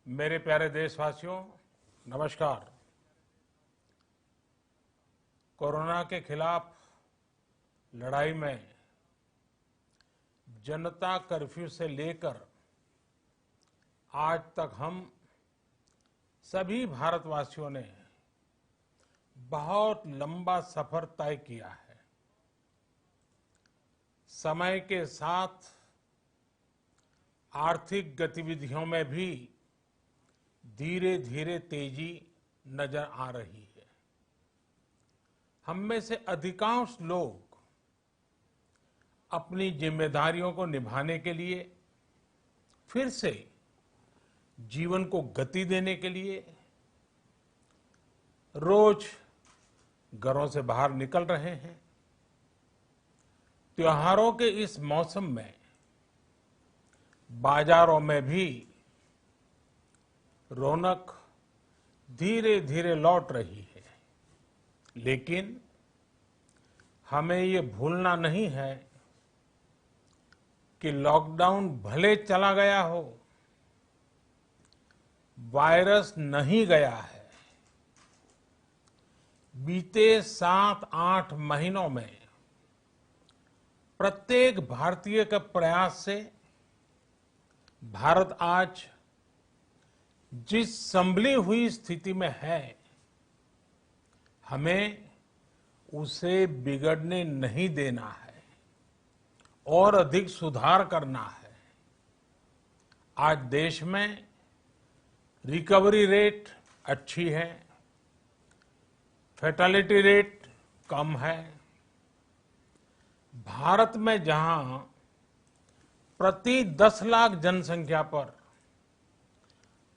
मेरे प्यारे देशवासियों, नमस्कार। कोरोना के खिलाफ लड़ाई में जनता कर्फ्यू से लेकर आज तक हम सभी भारतवासियों ने बहुत लंबा सफर तय किया है। समय के साथ आर्थिक गतिविधियों में भी धीरे धीरे तेजी नजर आ रही है। हम में से अधिकांश लोग अपनी जिम्मेदारियों को निभाने के लिए, फिर से जीवन को गति देने के लिए रोज घरों से बाहर निकल रहे हैं। त्योहारों के इस मौसम में बाजारों में भी रौनक धीरे धीरे लौट रही है, लेकिन हमें ये भूलना नहीं है कि लॉकडाउन भले चला गया हो, वायरस नहीं गया है। बीते 7-8 महीनों में प्रत्येक भारतीय के प्रयास से भारत आज जिस संभली हुई स्थिति में है, हमें उसे बिगड़ने नहीं देना है और अधिक सुधार करना है। आज देश में रिकवरी रेट अच्छी है, फैटेलिटी रेट कम है। भारत में जहां प्रति 10 लाख जनसंख्या पर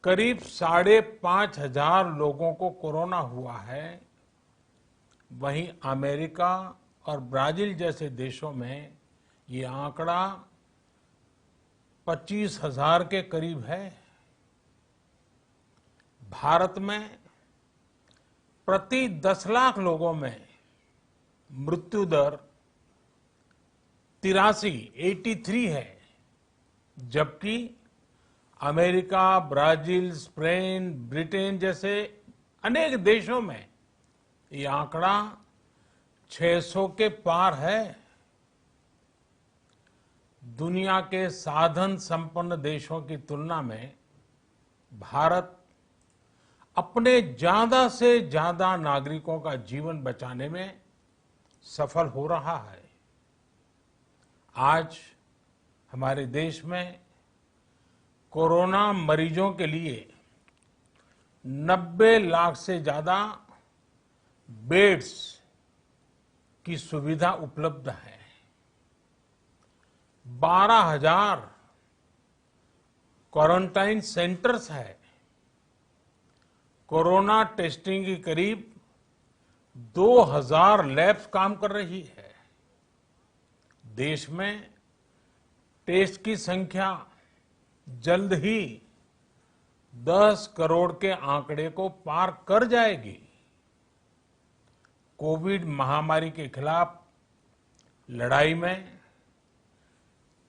करीब 5,500 लोगों को कोरोना हुआ है, वहीं अमेरिका और ब्राजील जैसे देशों में ये आंकड़ा 25,000 के करीब है। भारत में प्रति 10 लाख लोगों में मृत्यु दर 83 है, जबकि अमेरिका, ब्राजील, स्पेन, ब्रिटेन जैसे अनेक देशों में ये आंकड़ा 600 के पार है। दुनिया के साधन संपन्न देशों की तुलना में भारत अपने ज्यादा से ज्यादा नागरिकों का जीवन बचाने में सफल हो रहा है। आज हमारे देश में कोरोना मरीजों के लिए 90 लाख से ज्यादा बेड्स की सुविधा उपलब्ध है। 12,000 क्वारंटाइन सेंटर्स है। कोरोना टेस्टिंग की करीब 2,000 लैब्स काम कर रही है। देश में टेस्ट की संख्या जल्द ही 10 करोड़ के आंकड़े को पार कर जाएगी। कोविड महामारी के खिलाफ लड़ाई में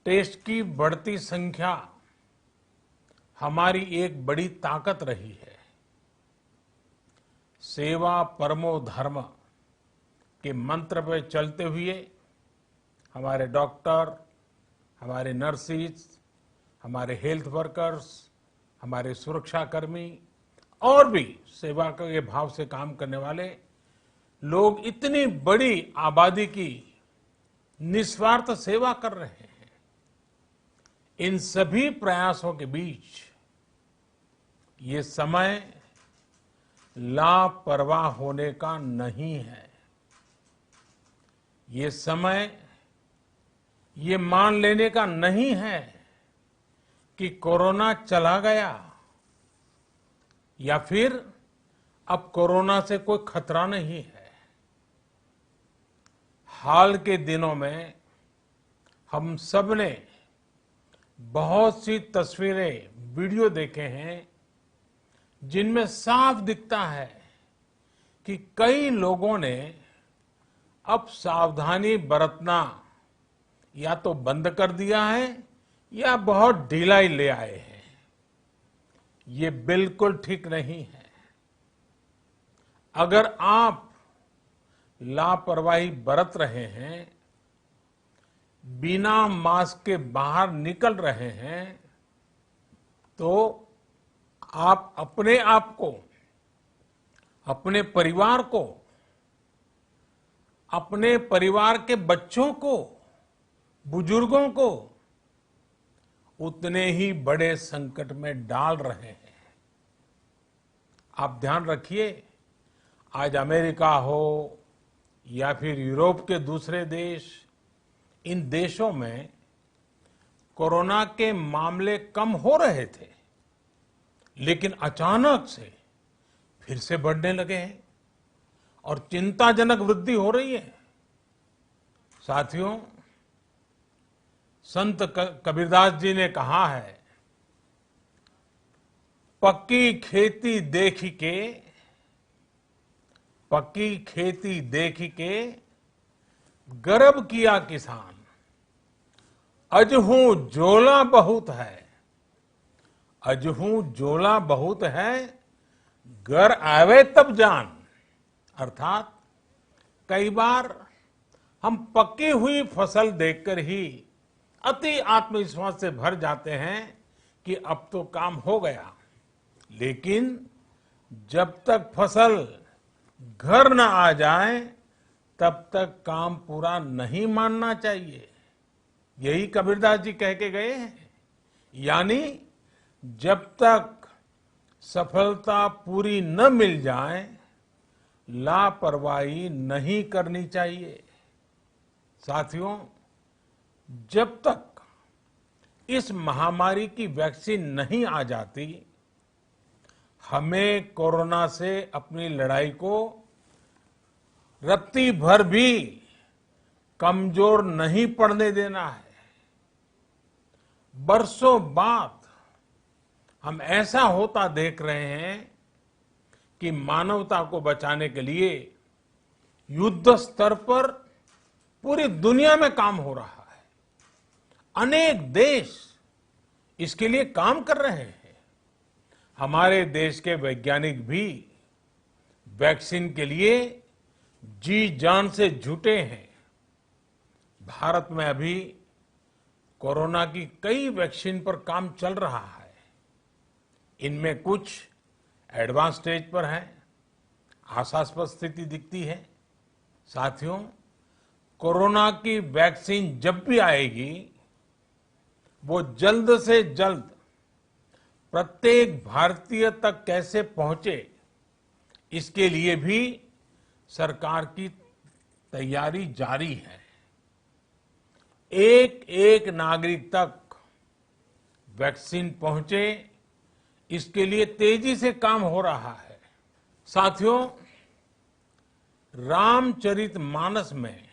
टेस्ट की बढ़ती संख्या हमारी एक बड़ी ताकत रही है। सेवा परमो धर्म के मंत्र पर चलते हुए हमारे डॉक्टर, हमारे नर्सिस, हमारे हेल्थ वर्कर्स, हमारे सुरक्षाकर्मी और भी सेवा के भाव से काम करने वाले लोग इतनी बड़ी आबादी की निस्वार्थ सेवा कर रहे हैं। इन सभी प्रयासों के बीच ये समय लापरवाह होने का नहीं है। ये समय ये मान लेने का नहीं है कि कोरोना चला गया या फिर अब कोरोना से कोई खतरा नहीं है। हाल के दिनों में हम सब ने बहुत सी तस्वीरें, वीडियो देखे हैं जिनमें साफ दिखता है कि कई लोगों ने अब सावधानी बरतना या तो बंद कर दिया है या बहुत ढिलाई ले आए हैं। ये बिल्कुल ठीक नहीं है। अगर आप लापरवाही बरत रहे हैं, बिना मास्क के बाहर निकल रहे हैं, तो आप अपने आप को, अपने परिवार को, अपने परिवार के बच्चों को, बुजुर्गों को उतने ही बड़े संकट में डाल रहे हैं। आप ध्यान रखिए, आज अमेरिका हो या फिर यूरोप के दूसरे देश, इन देशों में कोरोना के मामले कम हो रहे थे, लेकिन अचानक से फिर से बढ़ने लगे हैं और चिंताजनक वृद्धि हो रही है। साथियों, संत कबीरदास जी ने कहा है, पक्की खेती देख के गर्व किया किसान, अजहू जोला बहुत है, घर आवे तब जान। अर्थात कई बार हम पकी हुई फसल देखकर ही अति आत्मविश्वास से भर जाते हैं कि अब तो काम हो गया, लेकिन जब तक फसल घर न आ जाए तब तक काम पूरा नहीं मानना चाहिए। यही कबीरदास जी कह के गए हैं। यानी जब तक सफलता पूरी न मिल जाए, लापरवाही नहीं करनी चाहिए। साथियों, जब तक इस महामारी की वैक्सीन नहीं आ जाती, हमें कोरोना से अपनी लड़ाई को रत्ती भर भी कमजोर नहीं पड़ने देना है। बरसों बाद हम ऐसा होता देख रहे हैं कि मानवता को बचाने के लिए युद्ध स्तर पर पूरी दुनिया में काम हो रहा है। अनेक देश इसके लिए काम कर रहे हैं। हमारे देश के वैज्ञानिक भी वैक्सीन के लिए जी जान से जुटे हैं। भारत में अभी कोरोना की कई वैक्सीन पर काम चल रहा है। इनमें कुछ एडवांस स्टेज पर है, आशास्पद स्थिति दिखती है। साथियों, कोरोना की वैक्सीन जब भी आएगी, वो जल्द से जल्द प्रत्येक भारतीय तक कैसे पहुंचे, इसके लिए भी सरकार की तैयारी जारी है। एक एक नागरिक तक वैक्सीन पहुंचे, इसके लिए तेजी से काम हो रहा है। साथियों, रामचरितमानस में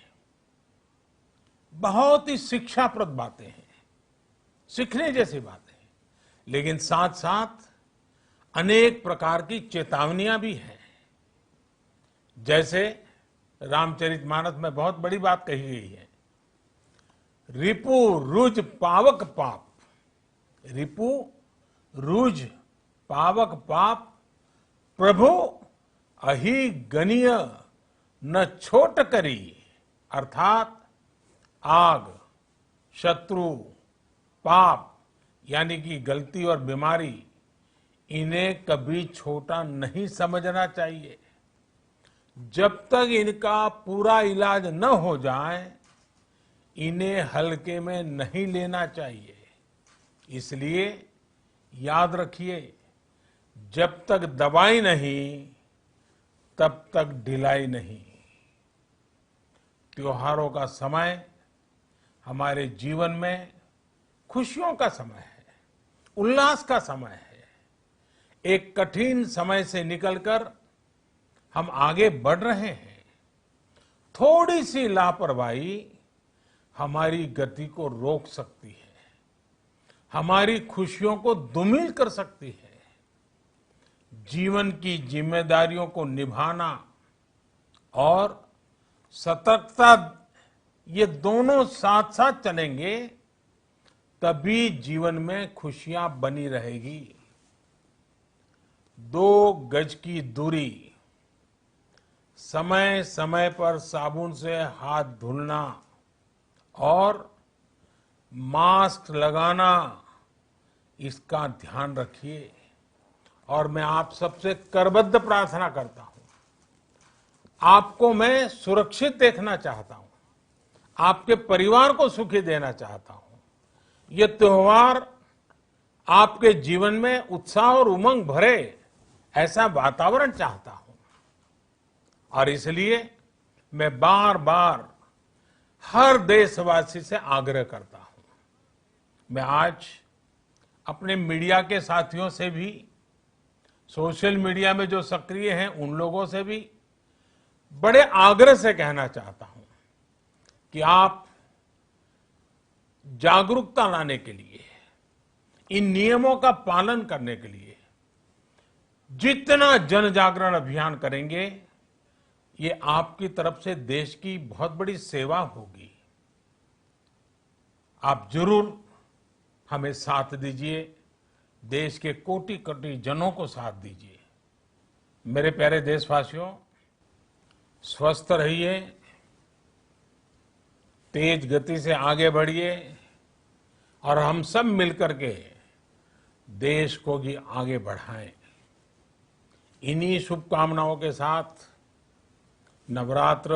बहुत ही शिक्षाप्रद बातें हैं, सीखने जैसी बातें हैं, लेकिन साथ साथ अनेक प्रकार की चेतावनियां भी हैं। जैसे रामचरितमानस में बहुत बड़ी बात कही गई है, रिपु रुज पावक पाप, रिपु रुज पावक पाप, प्रभु अहि गनीय न छोट करी। अर्थात आग, शत्रु, पाप यानी कि गलती और बीमारी, इन्हें कभी छोटा नहीं समझना चाहिए। जब तक इनका पूरा इलाज न हो जाए, इन्हें हल्के में नहीं लेना चाहिए। इसलिए याद रखिए, जब तक दवाई नहीं, तब तक ढिलाई नहीं। त्योहारों का समय हमारे जीवन में खुशियों का समय है, उल्लास का समय है। एक कठिन समय से निकलकर हम आगे बढ़ रहे हैं। थोड़ी सी लापरवाही हमारी गति को रोक सकती है, हमारी खुशियों को धूमिल कर सकती है। जीवन की जिम्मेदारियों को निभाना और सतर्कता, ये दोनों साथ साथ चलेंगे, तभी जीवन में खुशियां बनी रहेगी। 2 गज की दूरी, समय समय पर साबुन से हाथ धुलना और मास्क लगाना, इसका ध्यान रखिए। और मैं आप सबसे करबद्ध प्रार्थना करता हूं, आपको मैं सुरक्षित देखना चाहता हूं, आपके परिवार को सुखी देना चाहता हूं। ये त्योहार आपके जीवन में उत्साह और उमंग भरे, ऐसा वातावरण चाहता हूं। और इसलिए मैं बार बार हर देशवासी से आग्रह करता हूं। मैं आज अपने मीडिया के साथियों से भी, सोशल मीडिया में जो सक्रिय हैं उन लोगों से भी बड़े आग्रह से कहना चाहता हूं कि आप जागरूकता लाने के लिए, इन नियमों का पालन करने के लिए जितना जन जागरण अभियान करेंगे, ये आपकी तरफ से देश की बहुत बड़ी सेवा होगी। आप जरूर हमें साथ दीजिए, देश के कोटि कोटि जनों को साथ दीजिए। मेरे प्यारे देशवासियों, स्वस्थ रहिए, तेज गति से आगे बढ़िए और हम सब मिलकर के देश को भी आगे बढ़ाएं। इन्हीं शुभकामनाओं के साथ नवरात्र